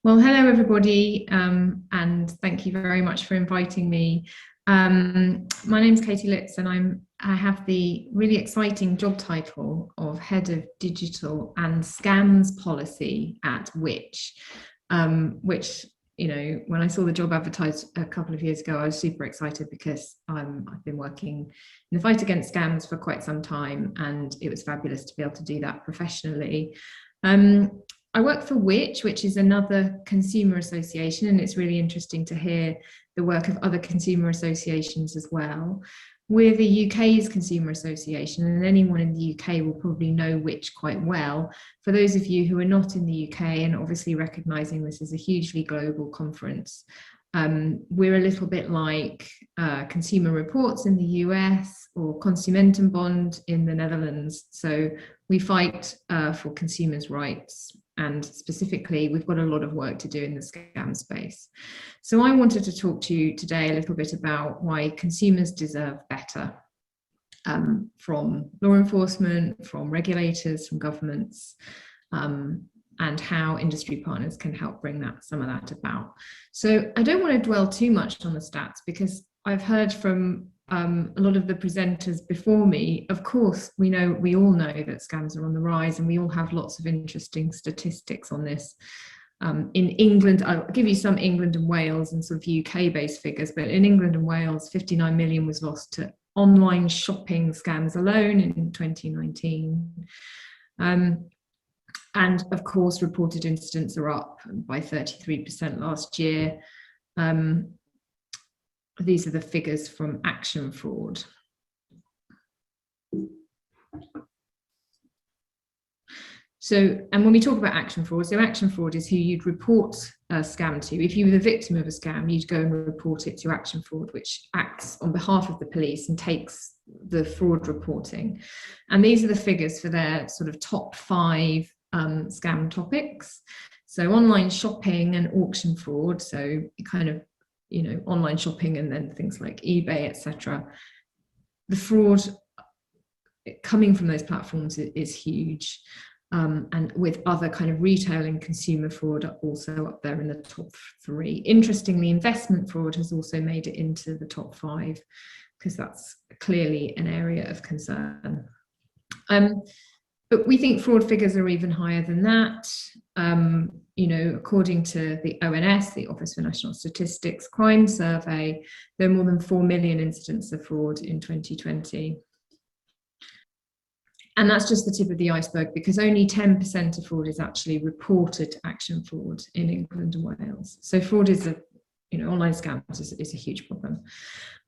Well, hello everybody, and thank you very much for inviting me. My name's Katie Litz, and I have the really exciting job title of Head of Digital and Scams Policy at Which, which, you know, when I saw the job advertised a couple of years ago, I was super excited because I've been working in the fight against scams for quite some time, and it was fabulous to be able to do that professionally. I work for which is another consumer association, and it's really interesting to hear the work of other consumer associations as well. We're the UK's consumer association, and anyone in the UK will probably know which quite well. For those of you who are not in the UK, and obviously recognising this is a hugely global conference, we're a little bit like Consumer Reports in the US or Consumentenbond in the Netherlands. So we fight for consumers' rights, and specifically we've got a lot of work to do in the scam space. So I wanted to talk to you today a little bit about why consumers deserve better, from law enforcement, from regulators, from governments, and how industry partners can help bring some of that about. So I don't want to dwell too much on the stats, because I've heard from a lot of the presenters before me. Of course, we all know that scams are on the rise, and we all have lots of interesting statistics on this. In England, I'll give you some England and Wales and sort of UK-based figures, but in England and Wales, 59 million was lost to online shopping scams alone in 2019. And of course, reported incidents are up by 33% last year. These are the figures from Action Fraud. So, and when we talk about action fraud, so action fraud is who you'd report a scam to. If you were the victim of a scam, you'd go and report it to Action Fraud, which acts on behalf of the police and takes the fraud reporting. And these are the figures for their sort of top 5 scam topics. So online shopping and auction fraud, so kind of, you know, online shopping and then things like eBay, etc. The fraud coming from those platforms is huge. And with other kind of retail and consumer fraud are also up there in the top 3. Interestingly, investment fraud has also made it into the top 5, because that's clearly an area of concern. But we think fraud figures are even higher than that. You know, according to the ONS, the Office for National Statistics Crime Survey, there are more than 4 million incidents of fraud in 2020. And that's just the tip of the iceberg, because only 10% of fraud is actually reported to Action Fraud in England and Wales. So fraud is online scams is a huge problem.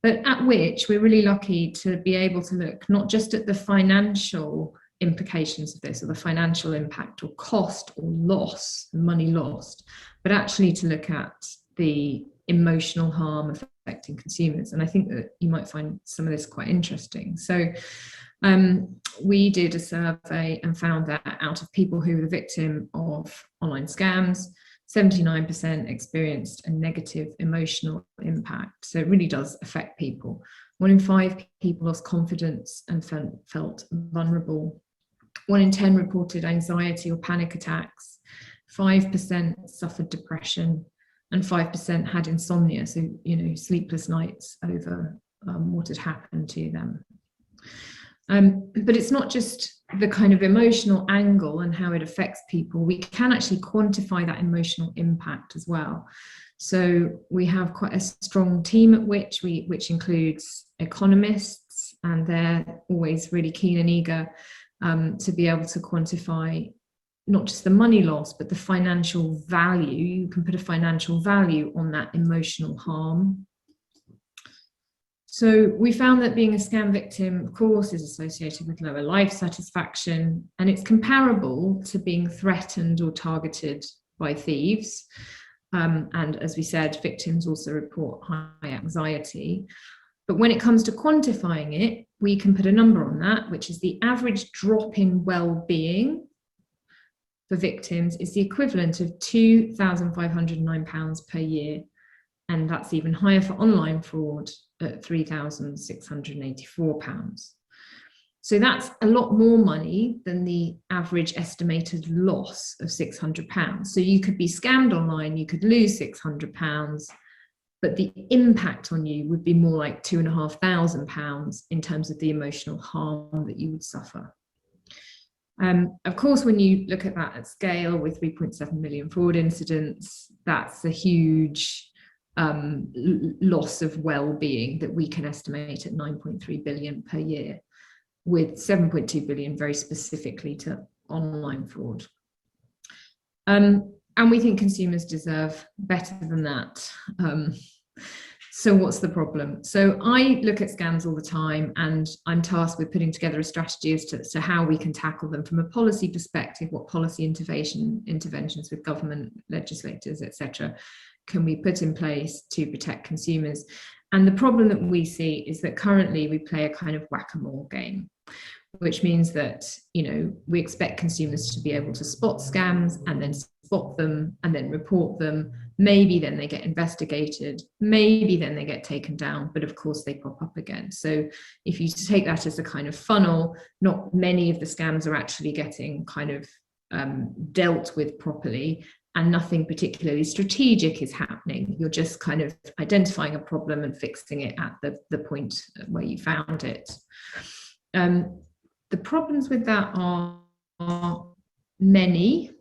But at which we're really lucky to be able to look not just at the financial implications of this, or the financial impact or cost or loss, money lost, but actually to look at the emotional harm affecting consumers. And I think that you might find some of this quite interesting. So we did a survey and found that out of people who were the victim of online scams, 79% experienced a negative emotional impact. So it really does affect people. 1 in 5 people lost confidence and felt vulnerable. 1 in 10 reported anxiety or panic attacks. 5% suffered depression, and 5% had insomnia. So, you know, sleepless nights over what had happened to them. But it's not just the kind of emotional angle and how it affects people. We can actually quantify that emotional impact as well. So we have quite a strong team at which includes economists, and they're always really keen and eager to be able to quantify not just the money loss, but the financial value. You can put a financial value on that emotional harm. So we found that being a scam victim, of course, is associated with lower life satisfaction, and it's comparable to being threatened or targeted by thieves. And as we said, victims also report high anxiety. But when it comes to quantifying it, we can put a number on that, which is the average drop in well-being for victims is the equivalent of £2,509 per year. And that's even higher for online fraud at £3,684. So that's a lot more money than the average estimated loss of £600. So you could be scammed online, you could lose £600, but the impact on you would be more like £2,500 in terms of the emotional harm that you would suffer. Of course, when you look at that at scale with 3.7 million fraud incidents, that's a huge loss of well-being that we can estimate at 9.3 billion per year, with 7.2 billion very specifically to online fraud. And we think consumers deserve better than that. So what's the problem? So I look at scams all the time, and I'm tasked with putting together a strategy as to how we can tackle them from a policy perspective. What policy interventions with government, legislators, etc., can we put in place to protect consumers? And the problem that we see is that currently we play a kind of whack-a-mole game, which means that, you know, we expect consumers to be able to spot scams and then spot them and then report them. Maybe then they get investigated, maybe then they get taken down, but of course they pop up again. So if you take that as a kind of funnel, not many of the scams are actually getting kind of dealt with properly, and nothing particularly strategic is happening. You're just kind of identifying a problem and fixing it at the point where you found it. The problems with that are many,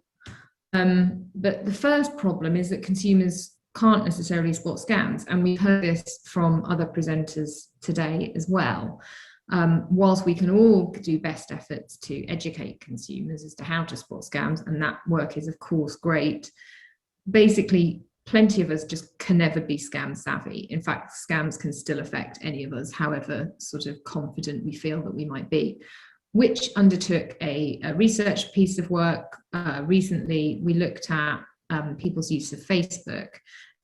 but the first problem is that consumers can't necessarily spot scams, and we've heard this from other presenters today as well. Whilst we can all do best efforts to educate consumers as to how to spot scams, and that work is of course great, basically plenty of us just can never be scam savvy. In fact, scams can still affect any of us, however sort of confident we feel that we might be. Which undertook a research piece of work recently. We looked at people's use of Facebook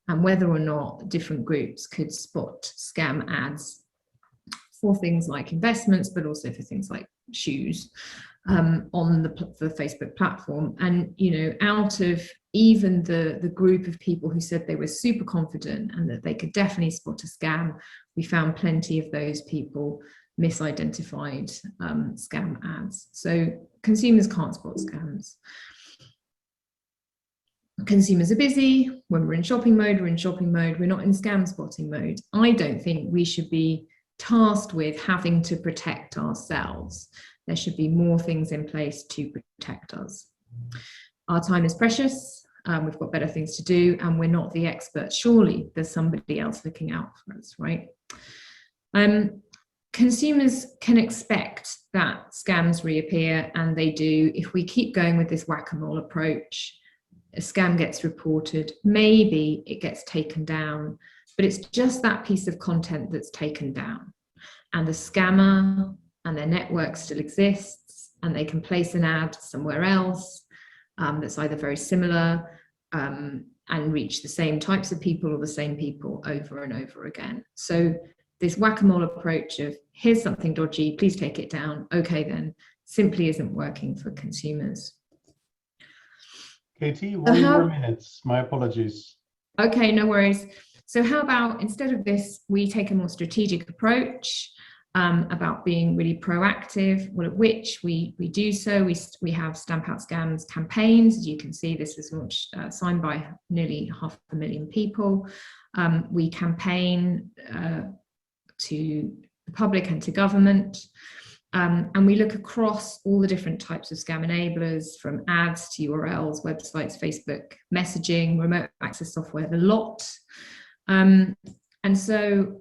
and whether or not different groups could spot scam ads for things like investments, but also for things like shoes on the Facebook platform. And, you know, out of even the group of people who said they were super confident and that they could definitely spot a scam, we found plenty of those people misidentified scam ads. So consumers can't spot scams. Consumers are busy. When we're in shopping mode, we're in shopping mode. We're not in scam spotting mode. I don't think we should be tasked with having to protect ourselves. There should be more things in place to protect us. Our time is precious. We've got better things to do, and we're not the experts. Surely there's somebody else looking out for us, right? Consumers can expect that scams reappear, and they do. If we keep going with this whack-a-mole approach, a scam gets reported, maybe it gets taken down, but it's just that piece of content that's taken down. And the scammer and their network still exists, and they can place an ad somewhere else that's either very similar and reach the same types of people or the same people over and over again. So this whack-a-mole approach of here's something dodgy, please take it down, okay then, simply isn't working for consumers. Katie, 1 more minute. My apologies. Okay, no worries. So how about instead of this, we take a more strategic approach about being really proactive, well, at which we do so. We have Stamp Out Scams campaigns. As you can see, this was launched, signed by nearly 500,000 people. We campaign to the public and to government. And we look across all the different types of scam enablers, from ads to URLs, websites, Facebook, messaging, remote access software, the lot. And so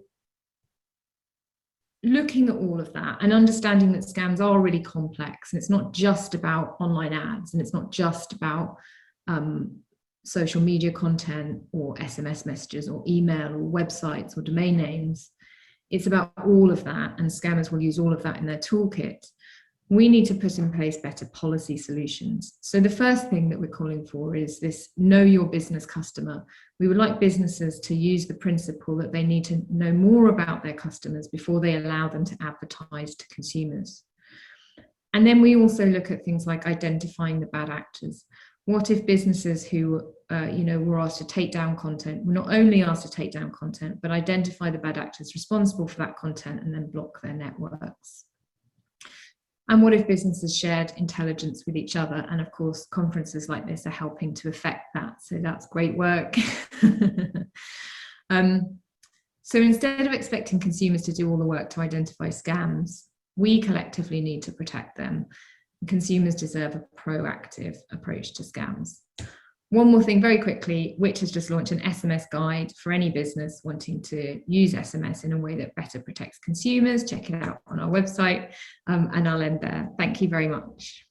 looking at all of that and understanding that scams are really complex, and it's not just about online ads, and it's not just about social media content or SMS messages or email or websites or domain names. It's about all of that, and scammers will use all of that in their toolkit. We need to put in place better policy solutions. So the first thing that we're calling for is this know your business customer. We would like businesses to use the principle that they need to know more about their customers before they allow them to advertise to consumers. And then we also look at things like identifying the bad actors. What if businesses who were asked to take down content were not only asked to take down content, but identify the bad actors responsible for that content and then block their networks? And what if businesses shared intelligence with each other? And of course, conferences like this are helping to affect that. So that's great work. So instead of expecting consumers to do all the work to identify scams, we collectively need to protect them. Consumers deserve a proactive approach to scams. One more thing very quickly, Which has just launched an SMS guide for any business wanting to use SMS in a way that better protects consumers. Check it out on our website, and I'll end there. Thank you very much.